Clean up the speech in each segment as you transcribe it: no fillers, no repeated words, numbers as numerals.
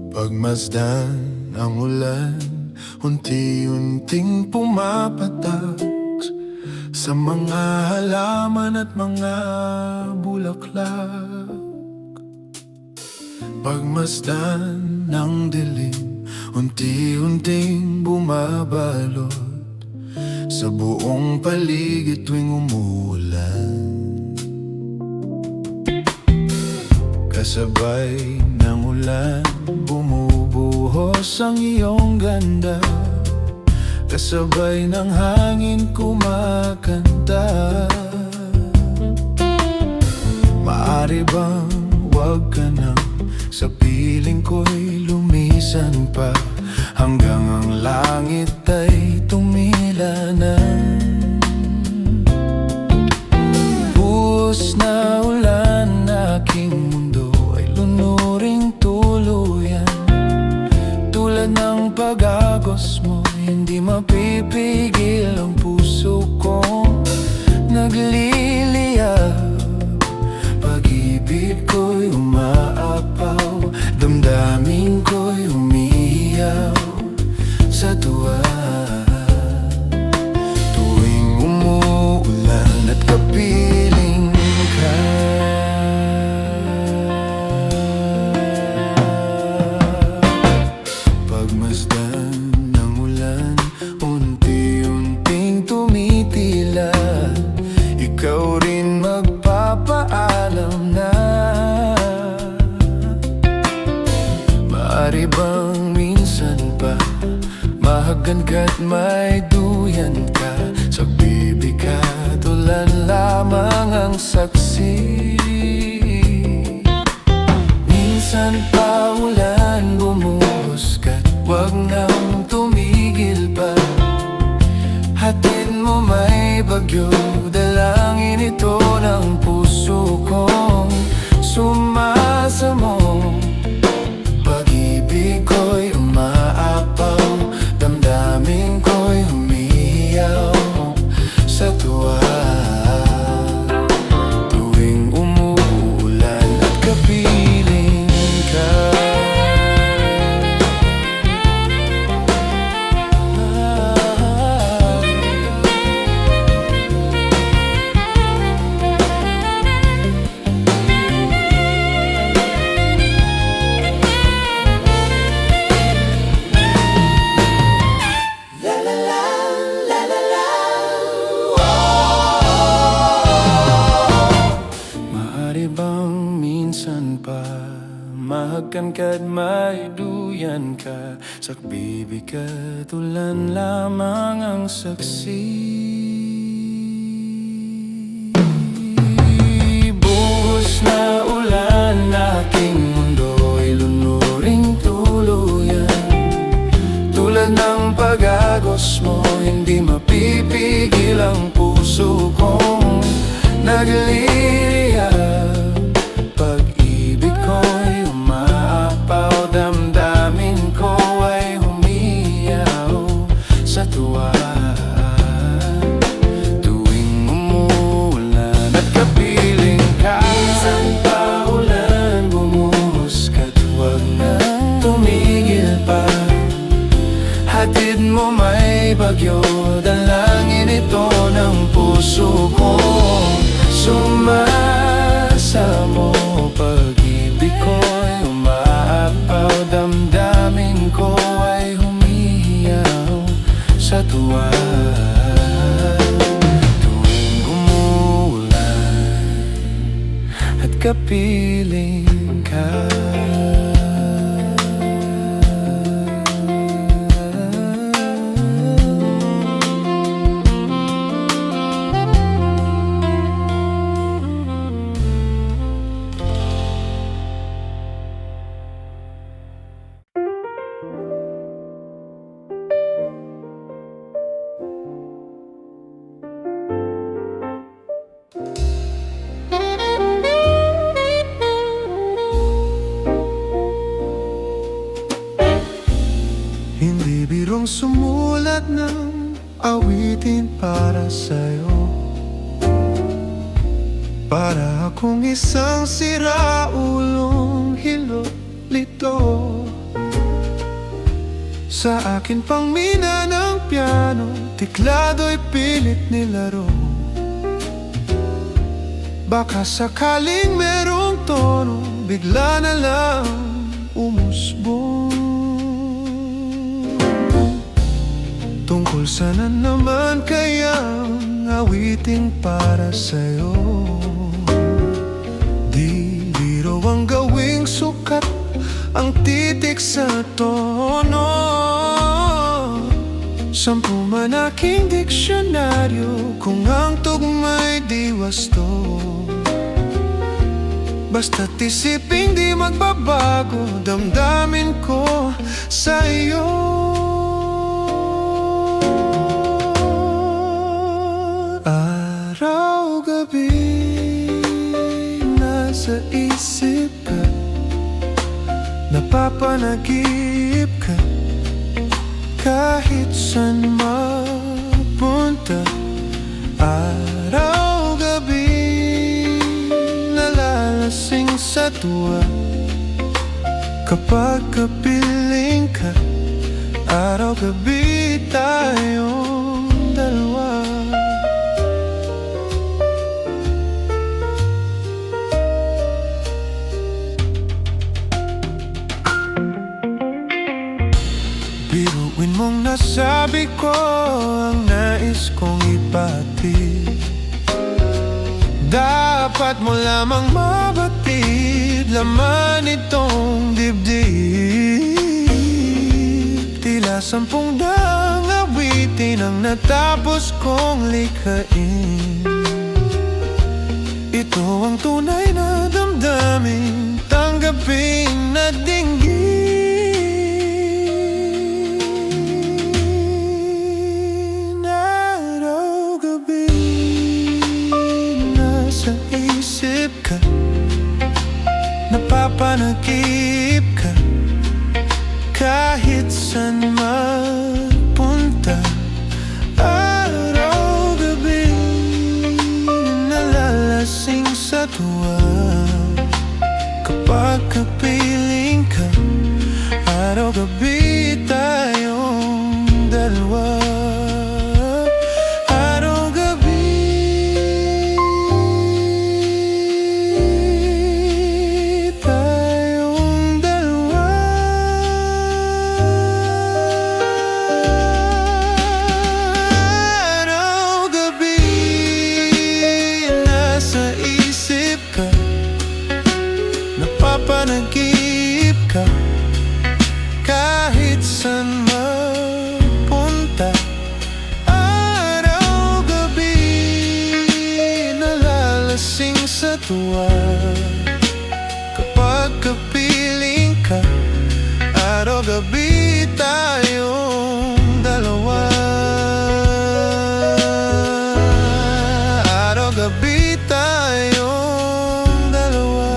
Pagmasdan ang ulan, unti-unting pumapatak sa mga halaman at mga bulaklak. Pagmasdan ng dilim, unti-unting bumabalot sa buong paligid tuwing umuulan. Kasabay ng ulan, bumubuhos ang iyong ganda. Kasabay ng hangin kumakanta. Maaari bang wag ka nang sa piling ko'y lumisan pa, hanggang ang langit ay tumila na. Buhos na ulan, aking mundo ay lunuring tuluyan. Tulad ng pag-agos mo, hindi mapipigil ang puso kong nagliliyab. Pag-ibig ko'y umaapaw, damdamin ko'y umiiyaw sa tuwa. Tuwing umuulan at kapiling ka, pagmasdan ng ulan, unti-unting tumitila. Ikaw rin magpapaalam na. Maaari bang minsan pa mahagan ka't may duyan ka? Sa bibig at ulan lamang ang saksi. Minsan pa ulan bumuhos ka't wag nang tumigil pa. Hatid mo may bagyo, dalangin ito ng puso kong sumasamo. Pag-ibig ko'y umaapaw, damdamin ko'y humihiyaw sa tuwa. Tuwing umuulan at kapiling ka, mahagan ka't may duyan ka. Sa bibig at ulan lamang ang saksi. Buhos na ulan, aking mundo'y lunuring tuluyan. Tulad ng pag-agos mo, hindi mapipigil ang puso kong nagliliyab. Pag-ibig ko'y umaapaw, damdamin ko ay humiyaw sa tuwa. Tuwing umuulan at kapiling ka, minsan pa ulan bumuhos ka't wag na tumigil pa. Hatid mo may bagyo, dalangin ito ng puso kong sumasamo. Pag-ibig ko'y umaapaw, damdamin ko ay humihiyaw sa tuwa. Tuwing umuulan at kapiling ka. Hindi birong sumulat ng awitin para sa'yo. Para akong isang siraulong hilot lito. Sa akin pang mina ng piano, tiklado'y pilit nilaro. Baka sakaling merong tono, bigla na lang umusbong. Tungkol sana naman kayang awiting para sa'yo. Di biro ang gawing sukat ang titik sa tono. 10 man aking diksyonaryo kung ang tugma'y di wasto. Basta't isiping di magbabago, damdamin ko sa iyo. Araw-gabi nasa isip ka, napapanagip ka. Kahit saan mapunta, araw-gabi nalalasing sa tuwa. Kapag kapiling ka, araw-gabi tayong dalawa. Biruin mong nasabi ko ang nais kong ibatid. Dapat mo lamang mabatid laman itong dibdib. Tila 10 daang awitin ang natapos kong likhain. Ito ang tunay na damdamin, tanggapin na dinggin. Napapanagip ka, kahit saan mapunta. Araw-gabi nalalasing sa tuwa. Kapag kapiling ka, araw-gabi tayong dalawa. Napapanagip ka, kahit saan mapunta. Araw-gabi nalalasing sa tuwa. Kapag kapiling ka, araw-gabi tayong dalawa. Araw-gabi tayong dalawa.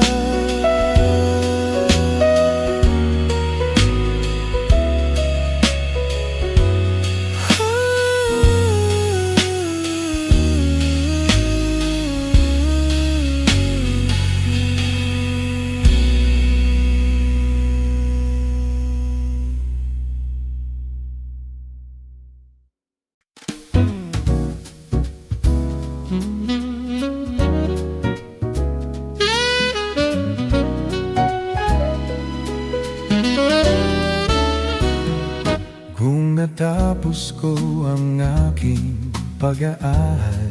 Kung natapos ko ang aking pag-aaral,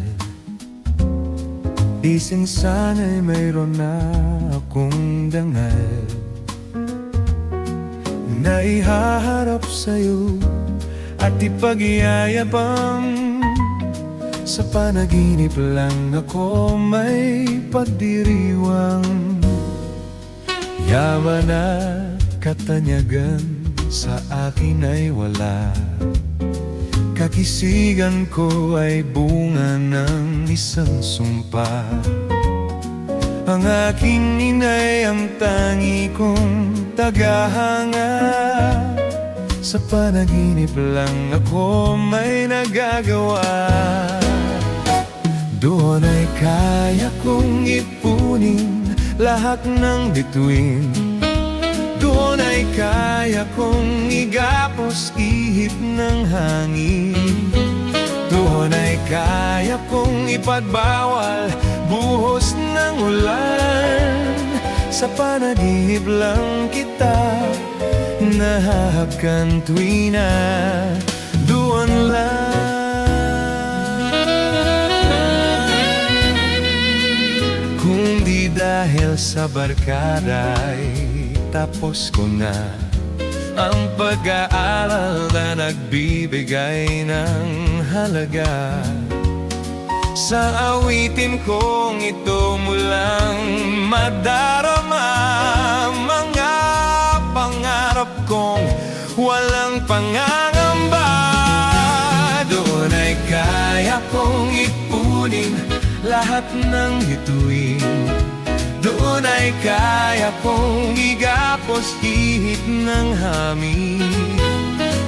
isang sana'y mayroon na akong dangal na ihaharap sa'yo at ipag-iyayabang. Sa panaginip lang ako may pagdiriwang. Yaman at katanyagan sa akin ay wala. Kakisigan ko ay bunga ng isang sumpa. Ang aking inay ang tangi kong tagahanga. Sa panaginip lang ako may nagagawa. Doon ay kaya kong ipunin lahat ng bituin. Doon ay kaya kaya kong igapos ihip ng hangin. Doon ay kaya kong ipagbawal buhos ng ulan. Sa panaginip lang kita nahahagan tuwi na doon lang. Kung di dahil sa barkada'y tapos ko na ang pag-aaral na nagbibigay ng halaga. Sa awitin kong ito mulang madarama mga pangarap kong walang pangangamba. Doon ay kaya kong ipunin lahat ng bituin. Doon ay kaya kong igapos ihip ng hangin.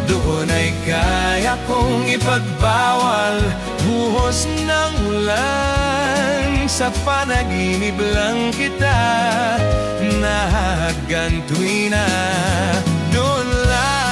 Doon ay kaya kong ipagbawal buhos ng ulan. Sa panaginip lang kita nahahagan tuwi na doon lang.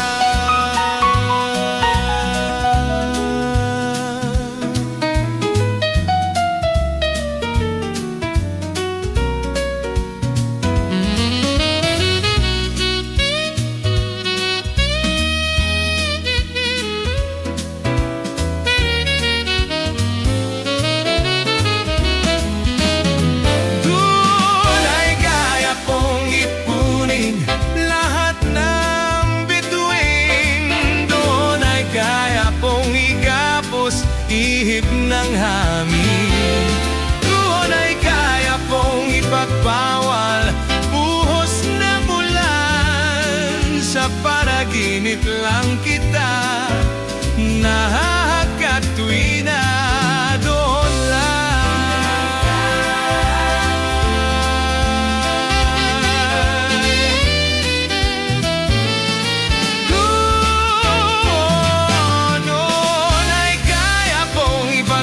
Ihip ng hangin. Doon ay kaya kong ipagbawal buhos ng ulan. Sa panaginip lang kita nahahagat tuwi na doon lang.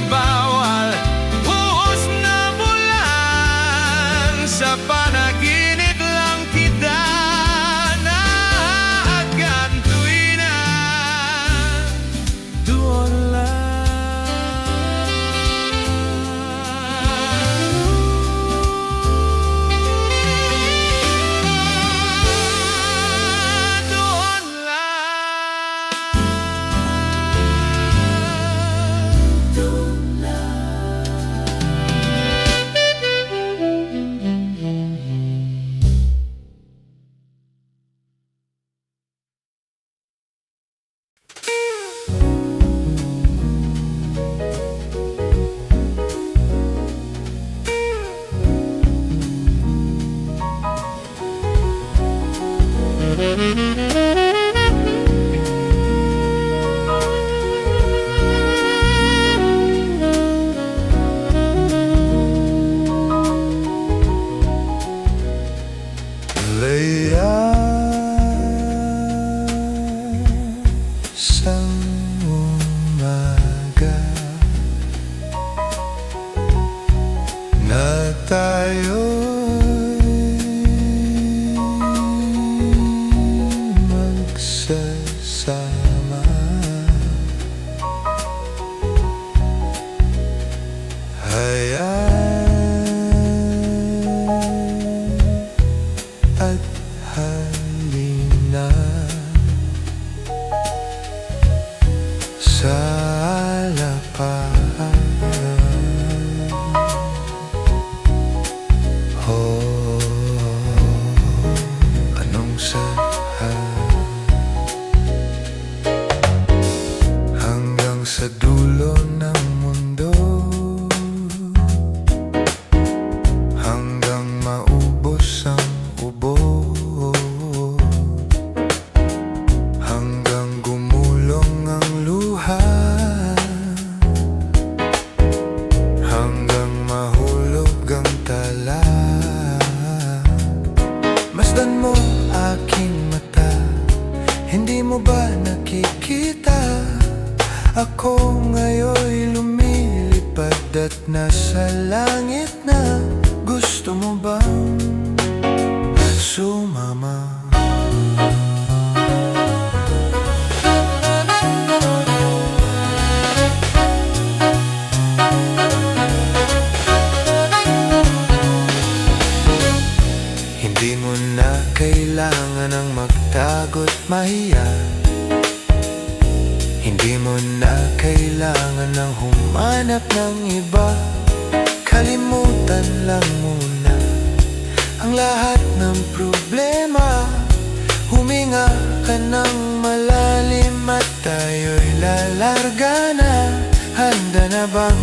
Bawal buhos na bulan. Sa panaginip lang kita nahahagan tuwi na doon lang. Doon Layasang umaga na tayo'y magsasama. At halina sa harapan. Oh, anong sahan hanggang sa dulo ng mundo, hanggang maubos ang ubo, hanggang gumulong ang luha, hanggang mahulog ang tala. Masdan mo aking mata, hindi mo ba nakikita? Ako ngayon'y lumilipad at nasa langit na. Gusto mo bang sumama? at mahiya. Hindi mo na kailangan ng humanap ng iba. Kalimutan lang muna ang lahat ng problema. Huminga ka ng malalim at tayo'y lalarga na. Handa na bang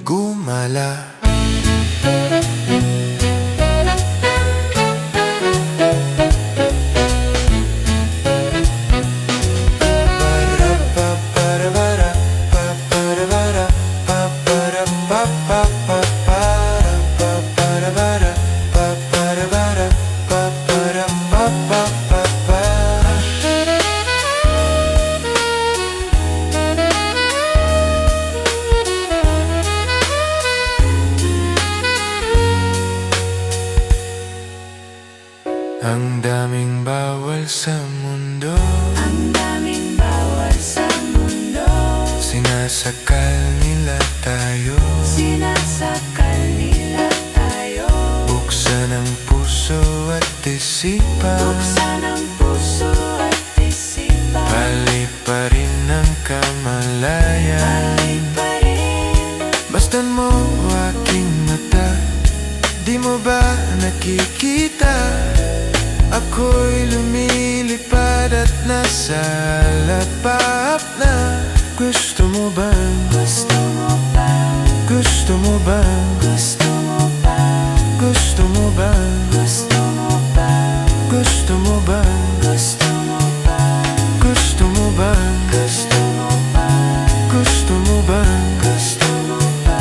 gumala? Ang daming bawal sa mundo, ang daming bawal sa mundo. sinasakal nila tayo, Sinasakal nila tayo. buksan ang puso at isipan. Buksan ang puso at isipan. Paliparin ang kamalayan. Paliparin. Bastan mo aking mata, di mo ba nakikita? Ako'y lumilipad at nasa lapap na. Gusto mo bang? Gusto mo ba? Gusto mo bang? Gusto mo ba? Gusto mo bang? Gusto mo ba? Gusto mo bang? Gusto mo ba? Gusto mo bang? Gusto mo ba? Gusto mo bang? Gusto mo ba?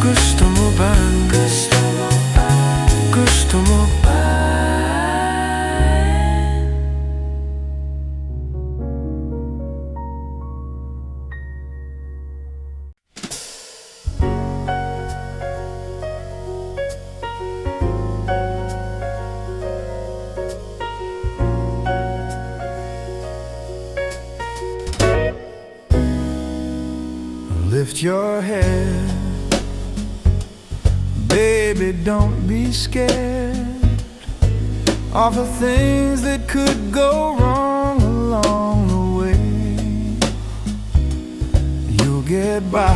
Gusto mo bang? Gusto mo ba? Gusto mo ba? Lift your head, baby, don't be scared of the things that could go wrong along the way. You'll get by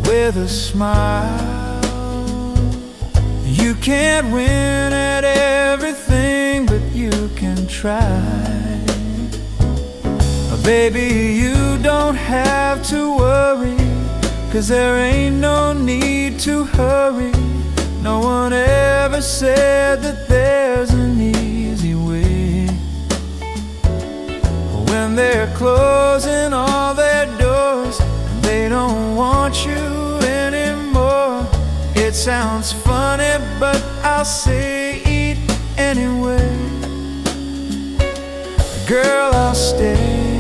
with a smile. You can't win at everything, but you can try. Baby, you don't have to worry, 'cause there ain't no need to hurry. No one ever said that there's an easy way. When they're closing all their doors, they don't want you anymore. It sounds funny, but I'll say it anyway. Girl, I'll stay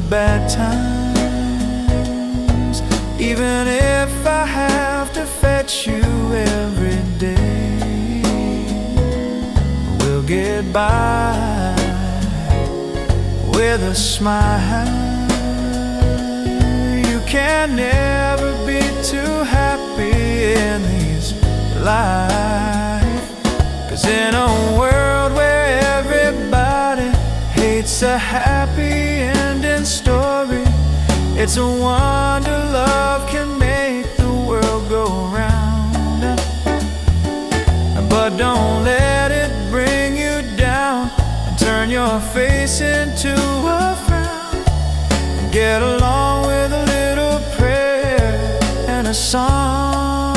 bad times, even if I have to fetch you every day. We'll get by with a smile. You can never be too happy in this life, 'cause in a world where everybody hates a happy ending story, it's a wonder love can make the world go round. But don't let it bring you down and turn your face into a frown. Get along with a little prayer and a song.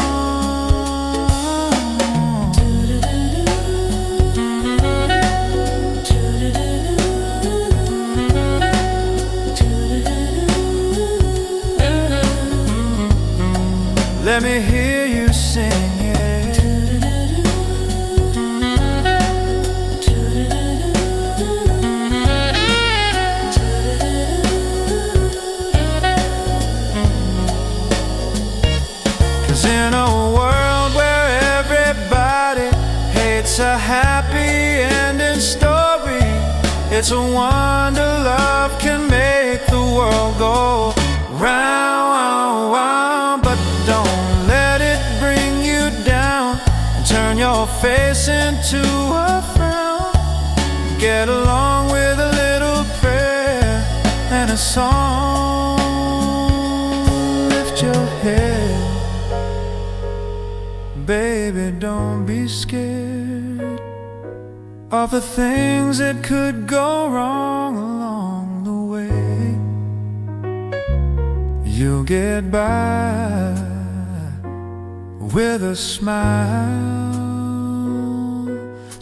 Let me hear you sing it. 'Cause in a world where everybody hates a happy ending story, it's a wonder love can make the world go round. But don't let it bring you down and turn your your face into a frown. Get along with a little prayer and a song. Lift your head, baby, don't be scared of the things that could go wrong along the way. You'll get by with a smile.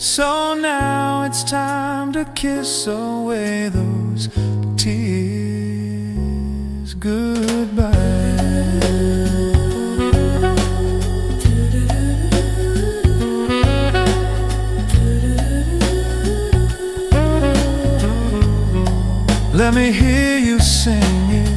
So now it's time to kiss away those tears. Goodbye. Let me hear you sing it.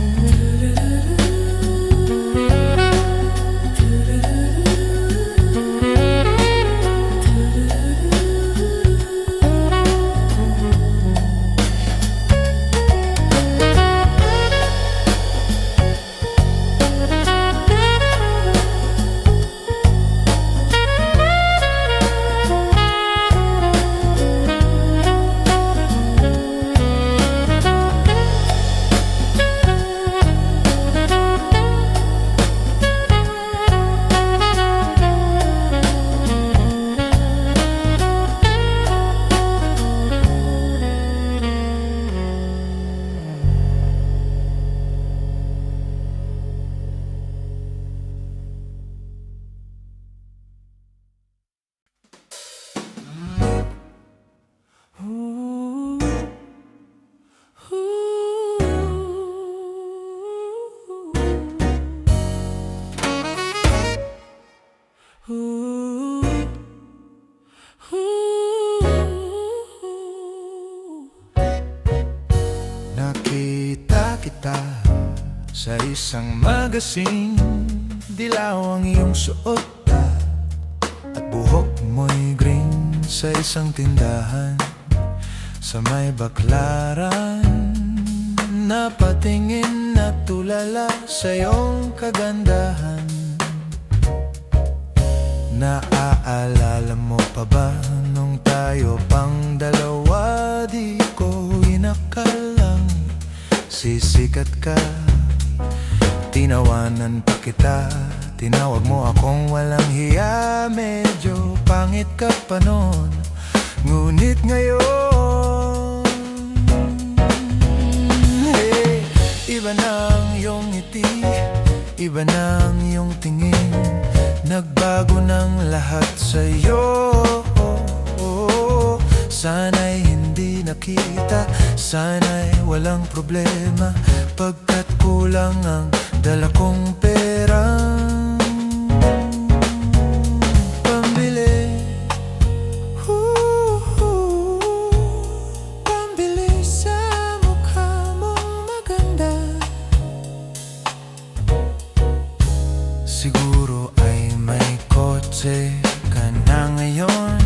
Nakita kita sa isang magazine. Dilaw ang iyong suot at buhok mo'y green. Sa isang tindahan sa may Baklaran, napatingin na tulala sa iyong kagandahan. Naaalala mo pa ba nung tayo pang dalawa? Di ko inakalang sisikat ka. Tinawanan pa kita, tinawag mo akong walang hiya. Medyo pangit ka pa noon, ngunit ngayon, hey, iba nang iyong ngiti, iba nang iyong tingin. Nagbago ng lahat sa'yo. Sana'y hindi nakita, sana'y walang problema, pagkat kulang ang dala kong pera. Pambili, pambili sa mukha mong maganda. Siguro ay may kotse ka na ngayon,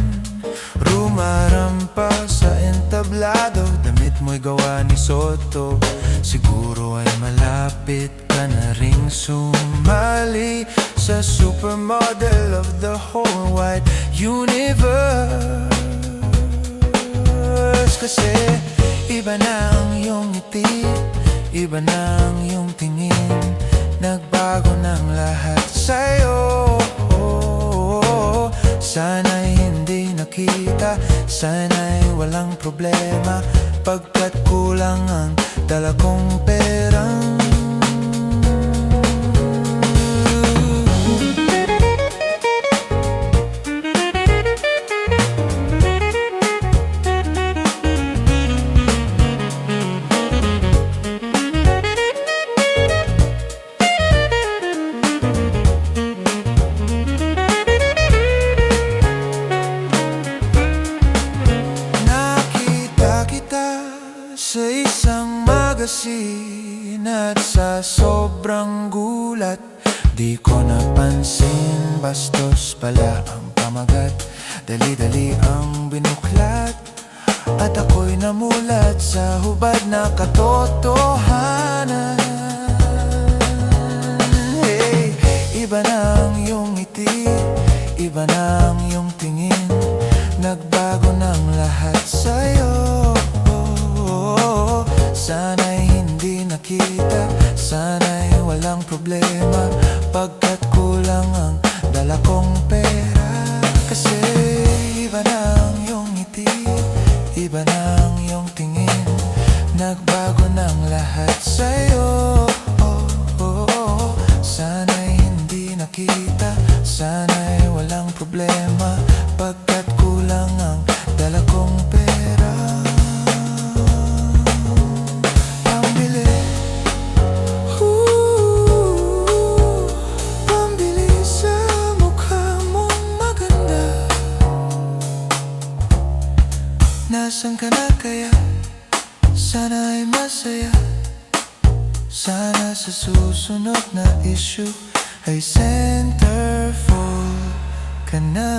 rumarampa sa entablado, damit mo'y gawa ni Soto. Siguro ay malapit ka na ring sumali sa supermodel of the whole wide universe. Kasi iba na ang iyong ngiti, iba na ang iyong tingin. Nagbago ng lahat sa'yo. Sana'y hindi nakita, sana'y walang problema, pagkat kulang ang dala kong pera. Sa isang magazine at sa sobrang gulat, di ko napansin, bastos pala ang pamagat. Dali-dali ang binuklat at ako'y namulat sa hubad na katotohanan. Hey, iba na ang iyong ngiti, iba na ang iyong tingin. Nagbago ng lahat sa'yo. Sana'y hindi nakita, sana'y walang problema, pagkat kulang ang dala kong pera. Kasi iba na ang iyong ngiti, iba na ang iyong tingin. Nagbago ng lahat sa'yo. Sana'y hindi nakita, sana'y walang problema, pagkat kulang ang dala kong pera. Pambili, pambili sa mukha mong maganda. Nasaan ka na kaya? Sana ay masaya. Sana sa susunod na issue ay centerfold ka na.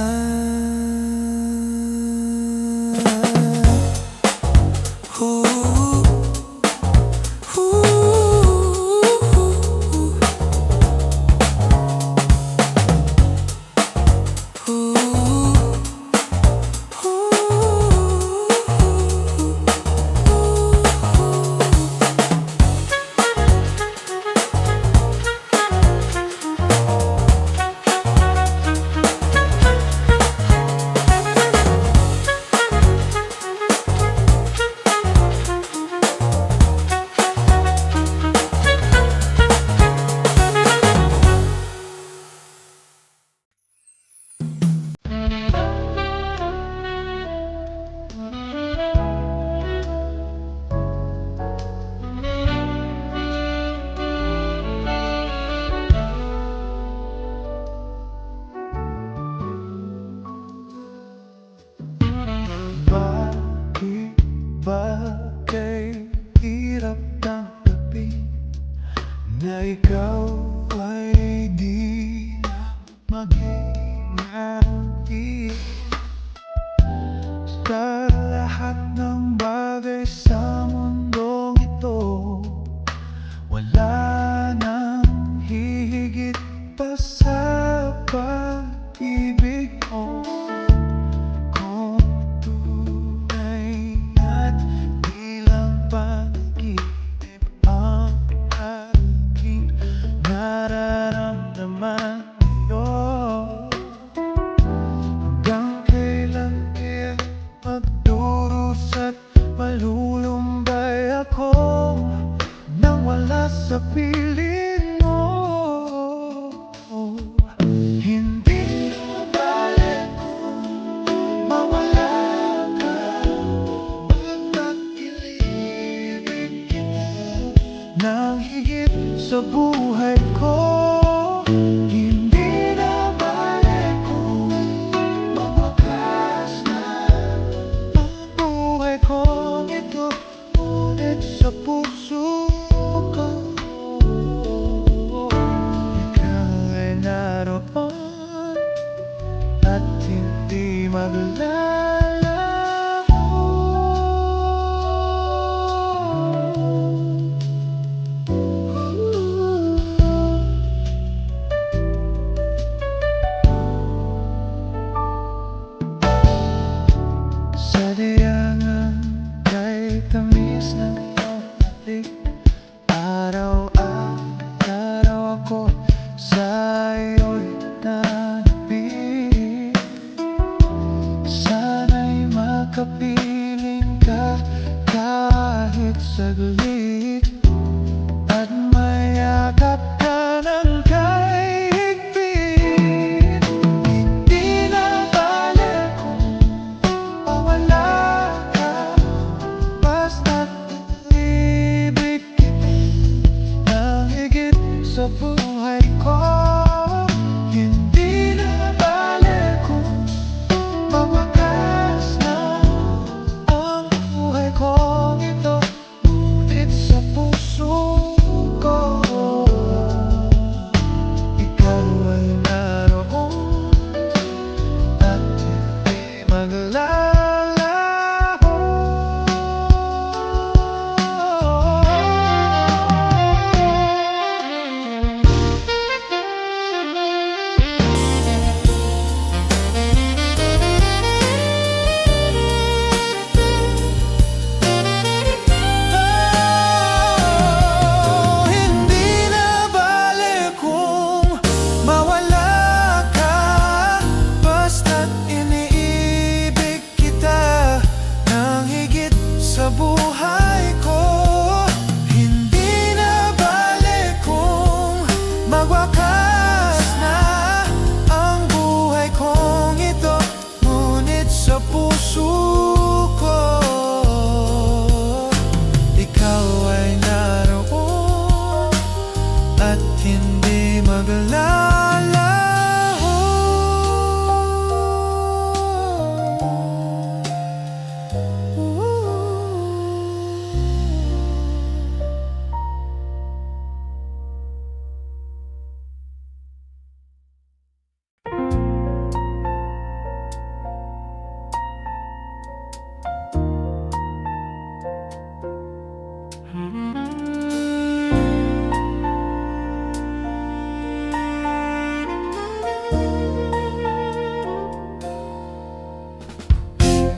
Bakit ba kay hirap tanggapin na ikaw ay di na mag-iingat? Sa lahat ng bagay sa mundong ito, wala nang hihigit pa sa pag-ibig mo. Kung tunay at di lang panaginip ang aking nararamdaman ngayon, hanggang kailan kaya magdurusa at malulumbay ako nang wala sa piling mo? Hindi na balik kung mawala ka, baga't iniibig kita nang higit sa buhay ko. Hindi na balik kung mawakas na ang buhay kong ito, ngunit sa puso ko ikaw ay naroon at hindi maglalaho. Sa diyangan kay tamis ng iyong halik, araw-araw ako sa iyo'y nanabik. Sana'y makapiling ka kahit saglit, at mayakap ka ng kahigpit. Hindi na balik kung mawala ka, basta't ibig kita nang higit sa buhay ko. Hindi na balik kung mawakas na ang buhay kong ito, ngunit sa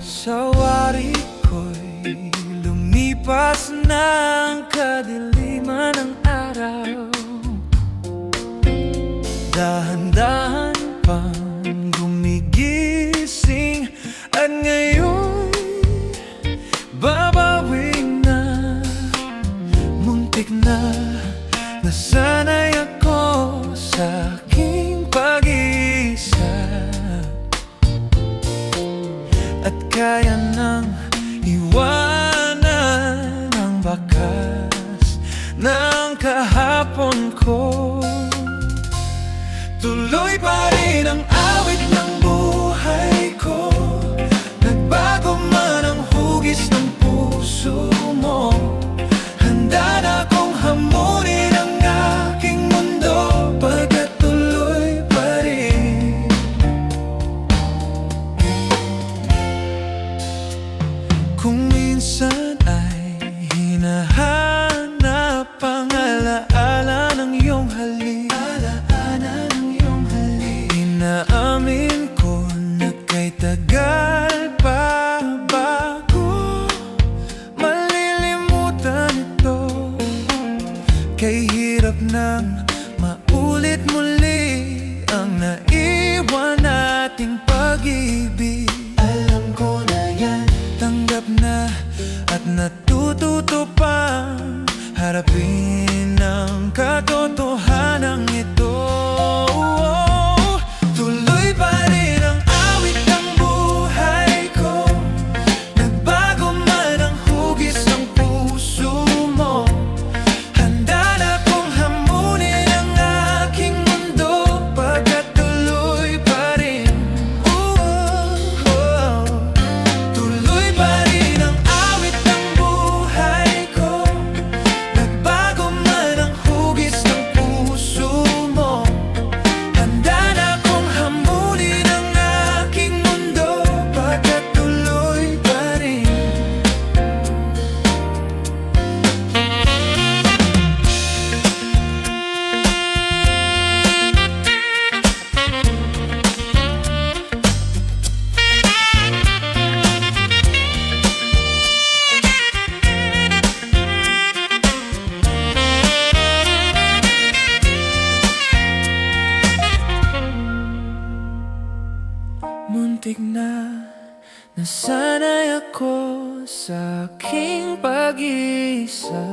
Sa wari ko'y lumipas na ang kadiliman ng araw. Dahan-dahan pang gumigising at ngayon babawing na. Muntik na nasanay ako sa aking pag-iisa at kaya nang iwanan ang bakas ng kahapon ko. Tuloy pa rin ang awit ng buhay ko, nagbago man ang hugis ng puso mo. Handa na akong hamunin ang aking mundo, pagkat tuloy pa rin. Kung minsan ay hinahanap ang alaala ng iyong halik, inaamin ko na kay tagal pa bago malilimutan ito. Kay hirap nang maulit muli ang naiwan nating pag-ibig. Alam ko na yan, tanggap na at natututo pang harapin ang katotohanan ito. Tuloy pa rin ang awit ng buhay ko, nagbago man ang hugis ng puso mo. Handa na kong hamunin ang aking mundo, pagkat tuloy pa rin. Tuloy pa rin ang awit ng buhay ko, nagbago man ang hugis ng puso mo. Handa na kong hamunin ang aking mundo, pagkat tuloy pa rin. Muntik na nasanay ako sa aking pag-iisa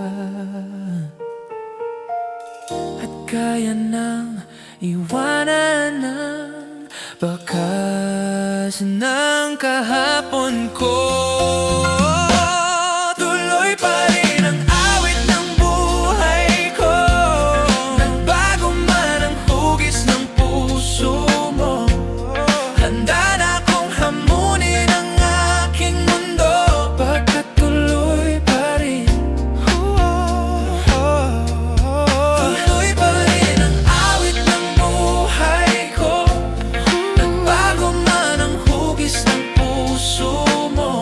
at kaya nang iwanan ang bakas ng kahapon ko. Tuloy pa rin ang awit ng buhay ko, nagbago man ang hugis ng puso mo. Handa na akong hamunin ang aking mundo, pagkat tuloy pa rin. Tuloy pa rin ang awit ng buhay ko, nagbago man ang hugis ng puso mo.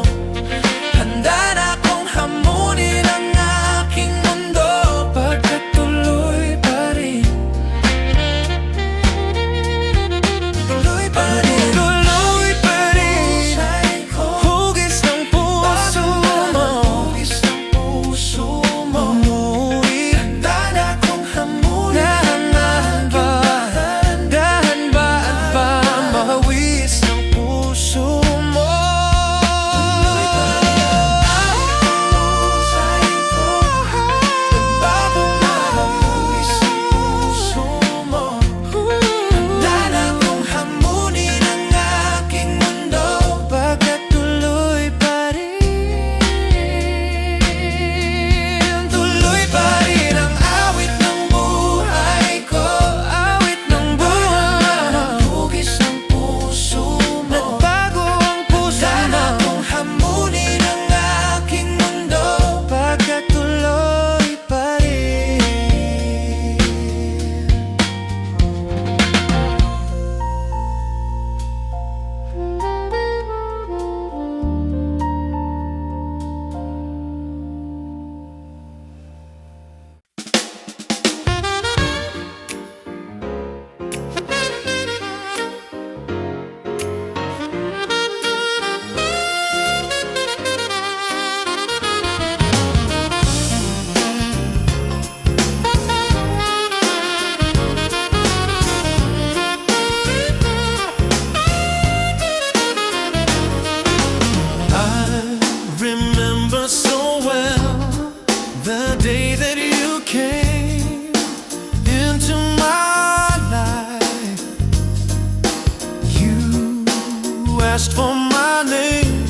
my name.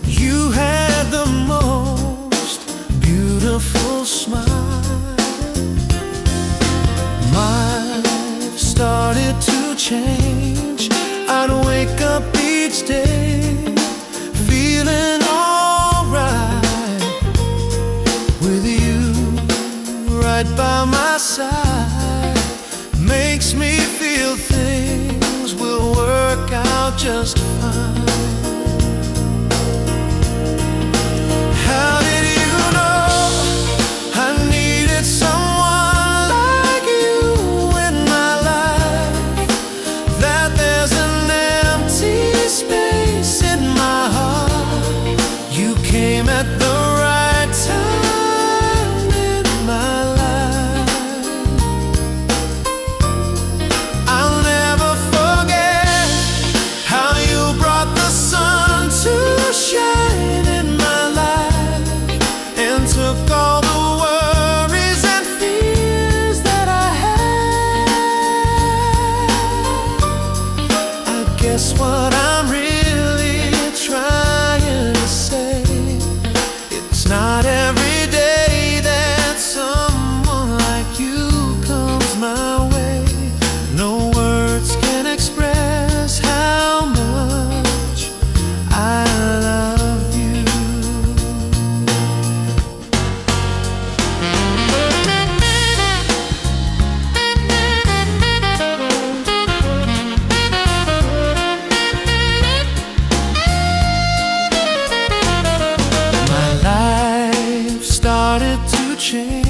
You had the most beautiful smile. My life started to change. I'd wake up each day feeling alright with you right by my side. Makes me feel things will work out just fine. How did you know I needed someone like you in my life? That there's an empty space in my heart. You came at the right time in my life. I'll never forget how you brought the sun to shine in my life and took all the worries and fears that I had. I guess what I'm really trying to say, it's not every day that someone like you comes my way. No words can express how much I love you. My life started to change.